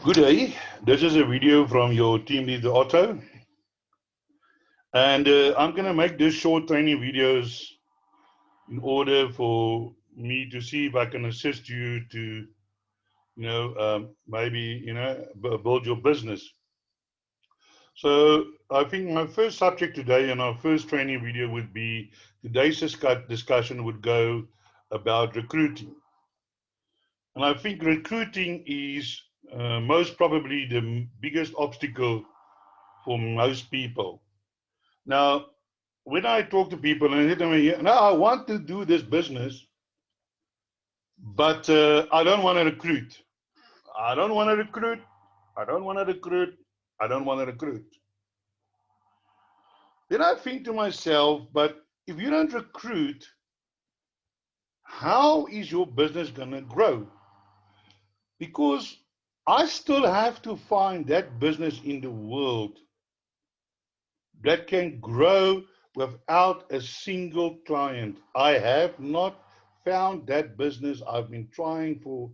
Good day. This is a video from your team leader Otto, and I'm going to make this short training videos in order for me to see if I can assist you to, maybe build your business. So I think my first subject today and our first training video would be today's discussion would go about recruiting, and I think recruiting is most probably the biggest obstacle for most people. Now, when I talk to people and I hit them, no, I want to do this business, but I don't want to recruit. I don't want to recruit. I don't want to recruit. I don't want to recruit. Then I think to myself, but if you don't recruit, how is your business going to grow? Because I still have to find that business in the world that can grow without a single client. I have not found that business. I've been trying for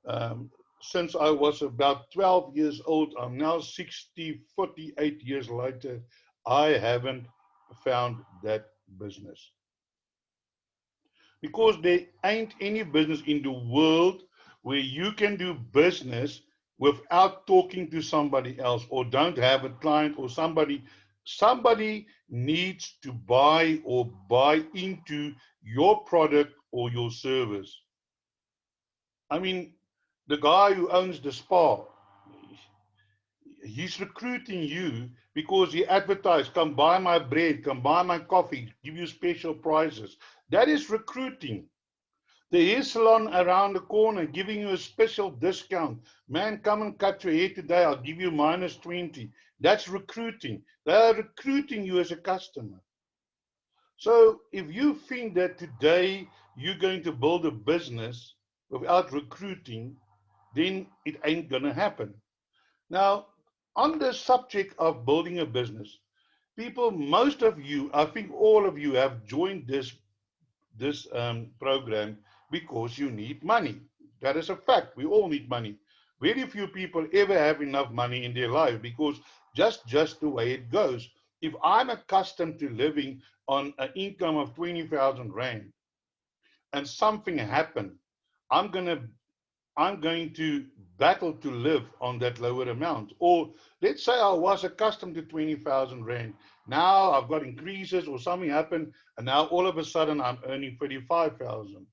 um, since I was about 12 years old. I'm now 60, 48 years later. I haven't found that business because there ain't any business in the world where you can do business without talking to somebody else or don't have a client or somebody needs to buy into your product or your service. I mean, the guy who owns the spa, he's recruiting you because he advertised, come buy my bread, come buy my coffee, give you special prices. That is recruiting. The hair salon around the corner giving you a special discount. Man, come and cut your hair today. I'll give you minus 20. That's recruiting. They are recruiting you as a customer. So if you think that today you're going to build a business without recruiting, then it ain't going to happen. Now, on the subject of building a business, people, most of you, I think all of you have joined this program because you need money. That is a fact. We all need money. Very few people ever have enough money in their life because just the way it goes. If I'm accustomed to living on an income of 20,000 rand and something happened, I'm gonna I'm going to battle to live on that lower amount. Or let's say I was accustomed to 20,000 rand. Now I've got increases or something happened, and now all of a sudden I'm earning 35,000.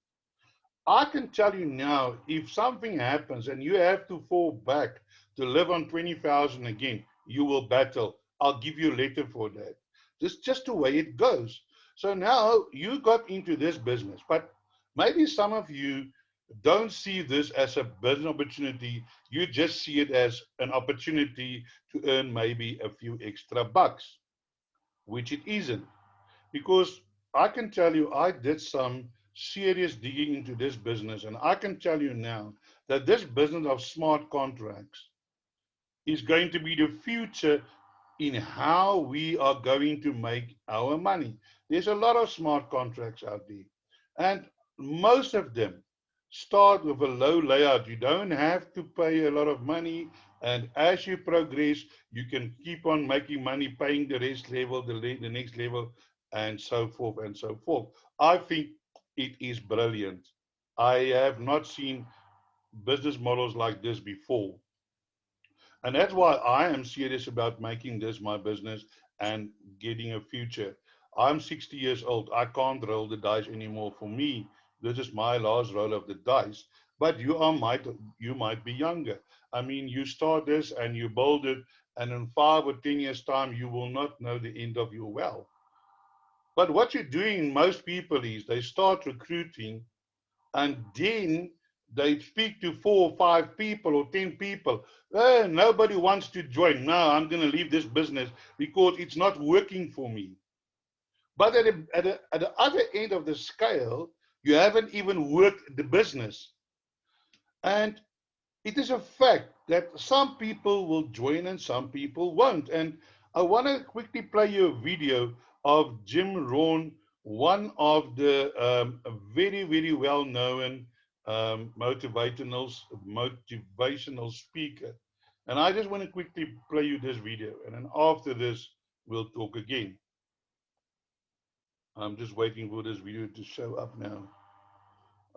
I can tell you now, if something happens and you have to fall back to live on 20,000 again, you will battle. I'll give you a letter for that. This is just the way it goes. So now you got into this business, but maybe some of you don't see this as a business opportunity. You just see it as an opportunity to earn maybe a few extra bucks, which it isn't. Because I can tell you, I did some serious digging into this business, and I can tell you now that this business of smart contracts is going to be the future in how we are going to make our money. There's a lot of smart contracts out there, and most of them start with a low layout. You don't have to pay a lot of money, and as you progress, you can keep on making money, paying the rest level, the next level, and so forth and so forth. I think it is brilliant. I have not seen business models like this before. And that's why I am serious about making this my business and getting a future. I'm 60 years old. I can't roll the dice anymore. For me, this is my last roll of the dice. But you might be younger. I mean, you start this and you build it, and in 5 or 10 years' time, you will not know the end of your well. But what you're doing, most people, is they start recruiting and then they speak to 4 or 5 people or 10 people. Nobody wants to join. No, I'm going to leave this business because it's not working for me. But at the other end of the scale, you haven't even worked the business. And it is a fact that some people will join and some people won't. And I want to quickly play you a video of Jim Rohn, one of the very, very well known motivational speaker. And I just want to quickly play you this video, and then after this, we'll talk again. I'm just waiting for this video to show up now.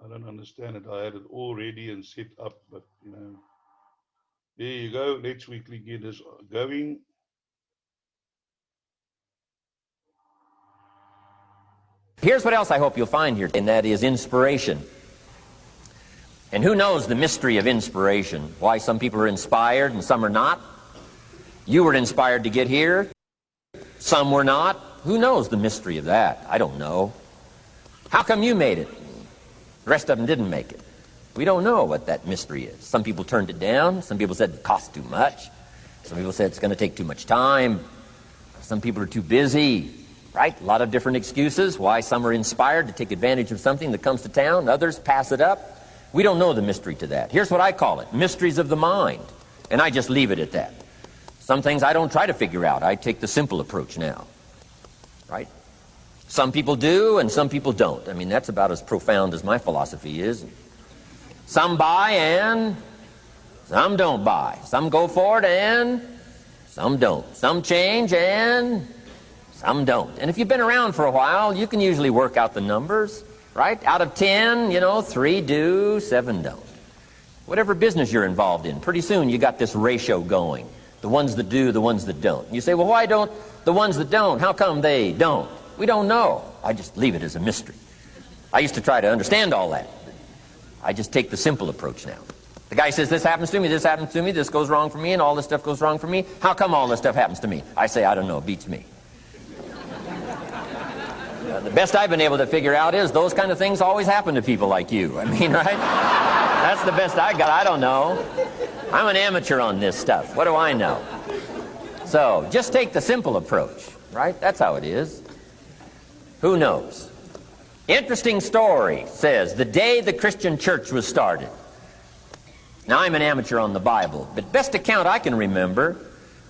I don't understand it. I had it all ready and set up, but you know, there you go. Let's quickly get this going. Here's what else I hope you'll find here, and that is inspiration. And who knows the mystery of inspiration? Why some people are inspired and some are not? You were inspired to get here. Some were not. Who knows the mystery of that? I don't know. How come you made it? The rest of them didn't make it. We don't know what that mystery is. Some people turned it down. Some people said it cost too much. Some people said it's going to take too much time. Some people are too busy. Right? A lot of different excuses why some are inspired to take advantage of something that comes to town. Others pass it up. We don't know the mystery to that. Here's what I call it. Mysteries of the mind. And I just leave it at that. Some things I don't try to figure out. I take the simple approach now. Right? Some people do and some people don't. I mean, that's about as profound as my philosophy is. Some buy and some don't buy. Some go for it and some don't. Some change and some don't. And if you've been around for a while, you can usually work out the numbers, right? Out of 10, 3 do, 7 don't. Whatever business you're involved in, pretty soon you got this ratio going. The ones that do, the ones that don't. You say, well, why don't the ones that don't, how come they don't? We don't know. I just leave it as a mystery. I used to try to understand all that. I just take the simple approach now. The guy says, this happens to me, this goes wrong for me, and all this stuff goes wrong for me. How come all this stuff happens to me? I say, I don't know, it beats me. The best I've been able to figure out is those kind of things always happen to people like you. I mean, right? That's the best I got. I don't know. I'm an amateur on this stuff. What do I know? So, just take the simple approach, right? That's how it is. Who knows? Interesting story says, the day the Christian church was started. Now, I'm an amateur on the Bible, but best account I can remember,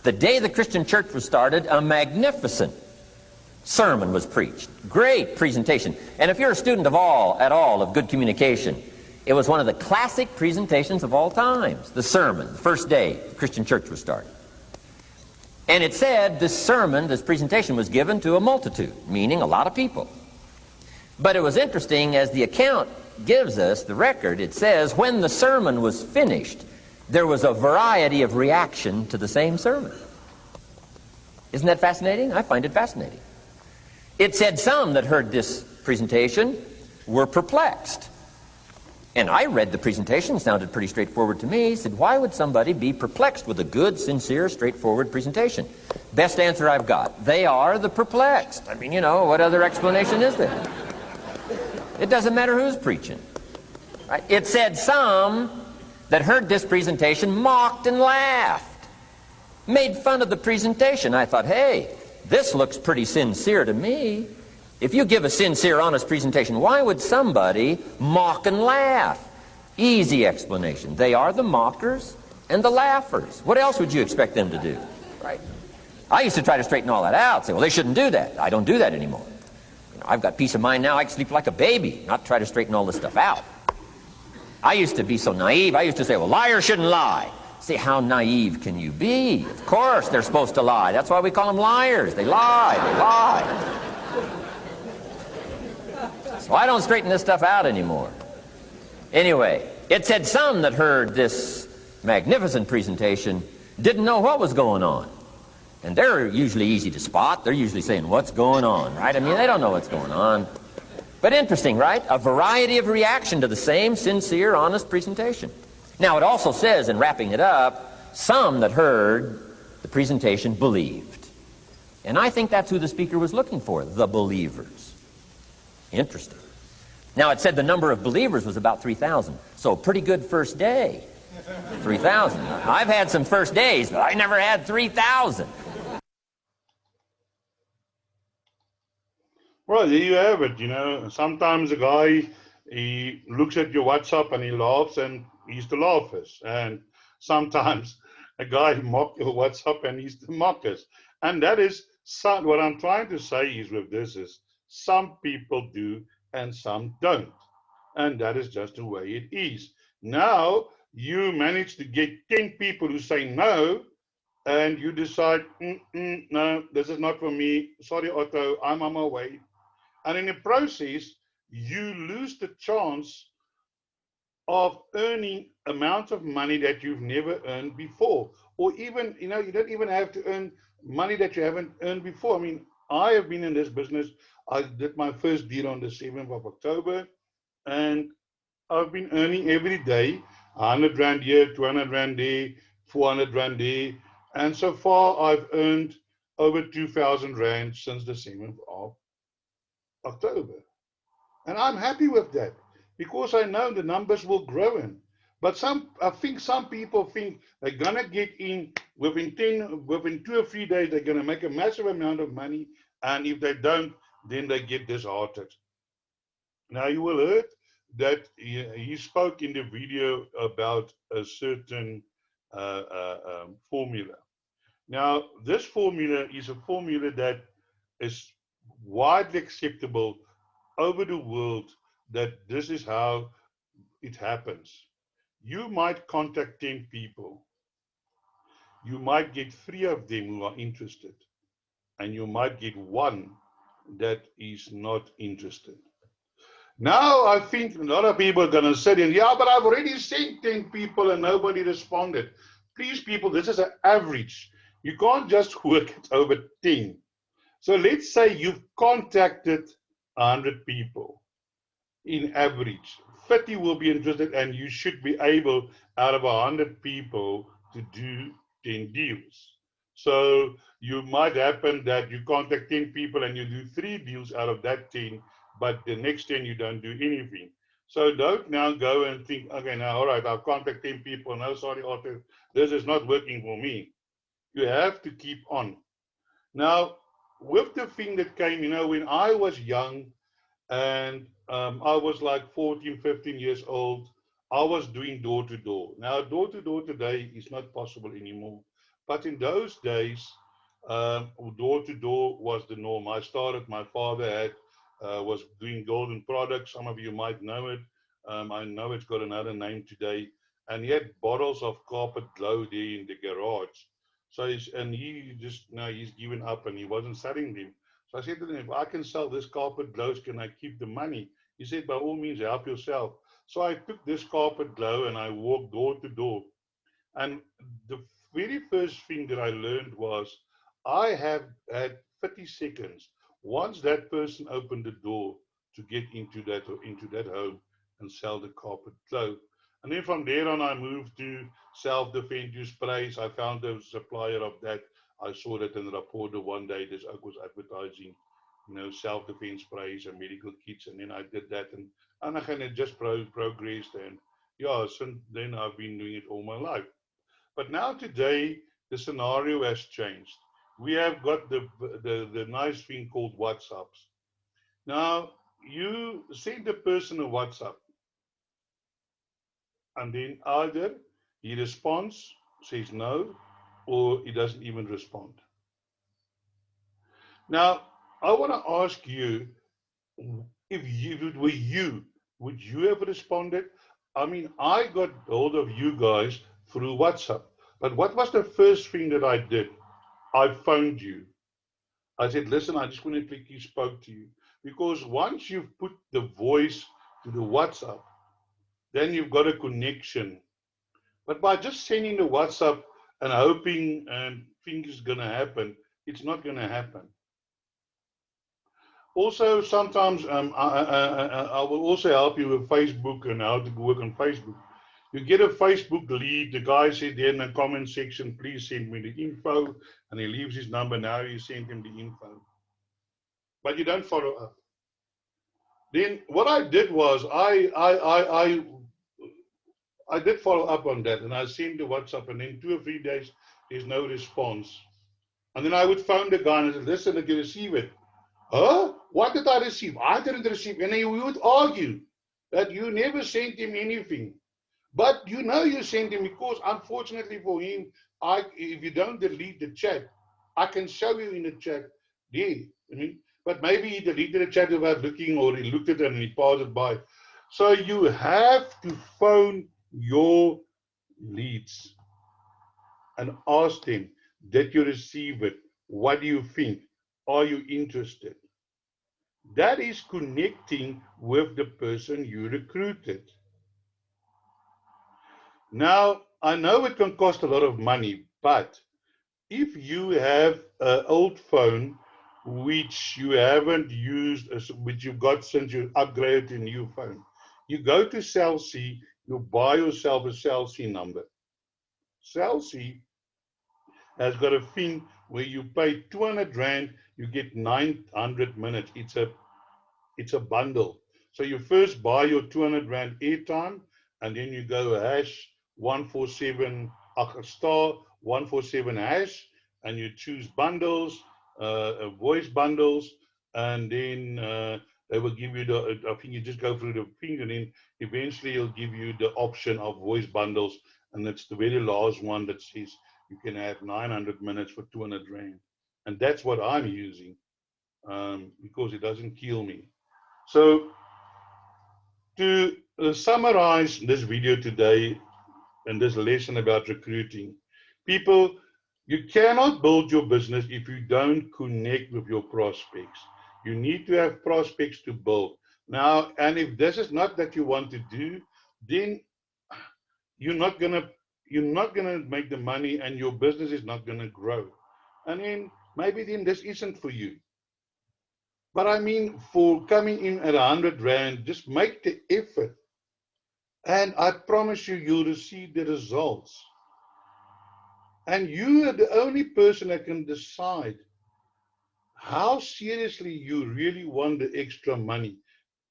the day the Christian church was started, a magnificent sermon was preached. Great presentation. And if you're a student at all of good communication, it was one of the classic presentations of all times. The sermon, the first day the Christian church was started. And it said this sermon, this presentation was given to a multitude, meaning a lot of people. But it was interesting, as the account gives us, the record, it says, when the sermon was finished, there was a variety of reaction to the same sermon. Isn't that fascinating? I find it fascinating. It said some that heard this presentation were perplexed. And I read the presentation, sounded pretty straightforward to me. Said, why would somebody be perplexed with a good, sincere, straightforward presentation? Best answer I've got. They are the perplexed. I mean, what other explanation is there? It doesn't matter who's preaching. Right? It said some that heard this presentation mocked and laughed, made fun of the presentation. I thought, hey, this looks pretty sincere to me. If you give a sincere, honest presentation, why would somebody mock and laugh? Easy explanation. They are the mockers and the laughers. What else would you expect them to do? Right? I used to try to straighten all that out. Say, well, they shouldn't do that. I don't do that anymore. I've got peace of mind now. I can sleep like a baby, not try to straighten all this stuff out. I used to be so naive. I used to say, well, liars shouldn't lie. See, how naive can you be? Of course they're supposed to lie. That's why we call them liars. They lie. They lie. So I don't straighten this stuff out anymore. Anyway, it said some that heard this magnificent presentation didn't know what was going on. And they're usually easy to spot. They're usually saying, what's going on, right? I mean, they don't know what's going on. But interesting, right? A variety of reaction to the same sincere, honest presentation. Now, it also says, in wrapping it up, some that heard the presentation believed. And I think that's who the speaker was looking for, the believers. Interesting. Now, it said the number of believers was about 3,000. So, pretty good first day. 3,000. I've had some first days, but I never had 3,000. Well, there you have it. Sometimes a guy, he looks at your WhatsApp and he laughs, and he's the laughers. And sometimes a guy mocks your WhatsApp and he's the mockers. And that is what I'm trying to say is with this is some people do and some don't. And that is just the way it is. Now you manage to get 10 people who say no, and you decide, no, this is not for me. Sorry, Otto, I'm on my way. And in the process, you lose the chance of earning amounts of money that you've never earned before. Or even, you don't even have to earn money that you haven't earned before. I mean, I have been in this business. I did my first deal on the 7th of October, and I've been earning every day 100 Rand here, 200 Rand there, 400 Rand there. And so far, I've earned over 2,000 Rand since the 7th of October. And I'm happy with that because I know the numbers will grow in. But I think some people think they're gonna get in within 2 or 3 days, they're gonna make a massive amount of money, and if they don't, then they get disheartened. Now you will heard that he spoke in the video about a certain formula. Now this formula is a formula that is widely acceptable over the world, that this is how it happens. You might contact 10 people. You might get 3 of them who are interested, and you might get 1 that is not interested. Now I think a lot of people are going to say, yeah, but I've already sent 10 people and nobody responded. Please, people, this is an average. You can't just work it over 10. So let's say you've contacted 100 people. In average, 30 will be interested, and you should be able, out of 100 people, to do 10 deals. So you might happen that you contact 10 people and you do 3 deals out of that 10, but the next 10 you don't do anything. So don't now go and think, okay, now, all right, I've contacted 10 people. No, sorry, Arthur, this is not working for me. You have to keep on. Now, with the thing that came, when I was young, and I was like 14, 15 years old. I was doing door to door. Now, door to door today is not possible anymore. But in those days, door to door was the norm. I started, my father was doing golden products. Some of you might know it. I know it's got another name today. And he had bottles of carpet glow there in the garage. So he just, now he's given up and he wasn't selling them. So I said to him, if I can sell this carpet glows, can I keep the money? He said, by all means, help yourself. So I took this carpet glow and I walked door to door. And the very first thing that I learned was I have had 30 seconds. Once that person opened the door to get into that home and sell the carpet glow. And then from there on, I moved to self-defense use sprays. I found a supplier of that. I saw that in the reporter one day. This was advertising, self-defense sprays and medical kits. And then I did that, and I kind of just progressed. And yeah, since then I've been doing it all my life. But now today, the scenario has changed. We have got the nice thing called WhatsApps. Now, you send the person a WhatsApp, and then either he responds, says no, or he doesn't even respond. Now, I want to ask you, if it were you, would you have responded? I mean, I got hold of you guys through WhatsApp. But what was the first thing that I did? I phoned you. I said, listen, I just want to quickly spoke to you. Because once you've put the voice to the WhatsApp, then you've got a connection. But by just sending the WhatsApp and hoping and think it's going to happen, it's not going to happen. Also, sometimes I will also help you with Facebook and how to work on Facebook. You get a Facebook lead, the guy said there in the comment section, please send me the info, and he leaves his number. Now you send him the info. But you don't follow up. Then what I did was I did follow up on that, and I sent the WhatsApp, and in 2 or 3 days, there's no response. And then I would phone the guy and I said, listen, did you receive it? Huh? What did I receive? I didn't receive. And then we would argue that you never sent him anything. But you sent him, because unfortunately for him, if you don't delete the chat, I can show you in the chat there. But maybe he deleted the chat without looking, or he looked at it and he passed it by. So you have to phone your leads and ask them, did you receive it? What do you think? Are you interested? That is connecting with the person you recruited. Now, I know it can cost a lot of money, but if you have an old phone which you haven't used, which you got since you upgraded to a new phone, you go to Cell C, you buy yourself a Cell C number. Cell C has got a thing where you pay 200 Rand, you get 900 minutes. It's a bundle. So you first buy your 200 Rand airtime, and then you go hash 147 star 147 hash, and you choose bundles, voice bundles, and then they will give you the. I think you just go through the thing, and then eventually it'll give you the option of voice bundles, and it's the very last one that says you can have 900 minutes for 200 Rand, and that's what I'm using because it doesn't kill me. So to summarize this video today and this lesson about recruiting, people, you cannot build your business if you don't connect with your prospects. You need to have prospects to build. Now, and if this is not that you want to do, then you're not gonna make the money and your business is not gonna grow. And then maybe then this isn't for you. But I mean, for coming in at 100 Rand, just make the effort. And I promise you, you'll receive the results. And you are the only person that can decide how seriously you really want the extra money.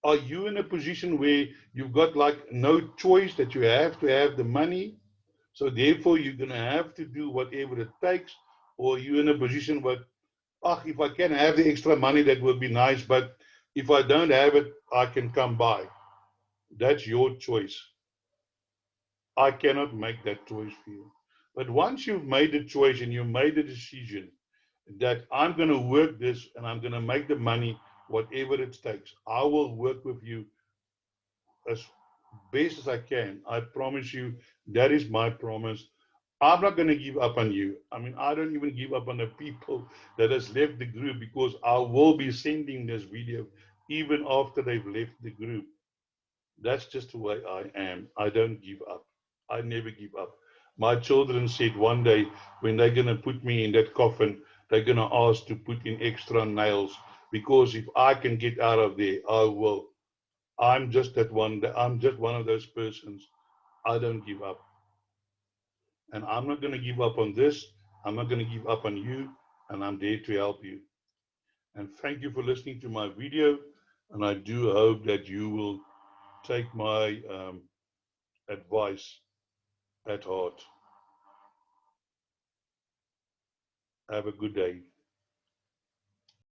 Are you in a position where you've got like no choice, that you have to have the money? So therefore, you're going to have to do whatever it takes? Or are you in a position where, if I can have the extra money, that would be nice. But if I don't have it, I can come by. That's your choice. I cannot make that choice for you. But once you've made the choice and you've made the decision that I'm going to work this and I'm going to make the money, whatever it takes, I will work with you as best as I can. I promise you, that is my promise. I'm not going to give up on you. I mean, I don't even give up on the people that has left the group, because I will be sending this video even after they've left the group. That's just the way I am. I don't give up. I never give up. My children said one day, when they're going to put me in that coffin, they're going to ask to put in extra nails, because if I can get out of there, I will. I'm just that one. I'm just one of those persons. I don't give up. And I'm not going to give up on this. I'm not going to give up on you. And I'm there to help you. And thank you for listening to my video. And I do hope that you will take my advice at heart. Have a good day.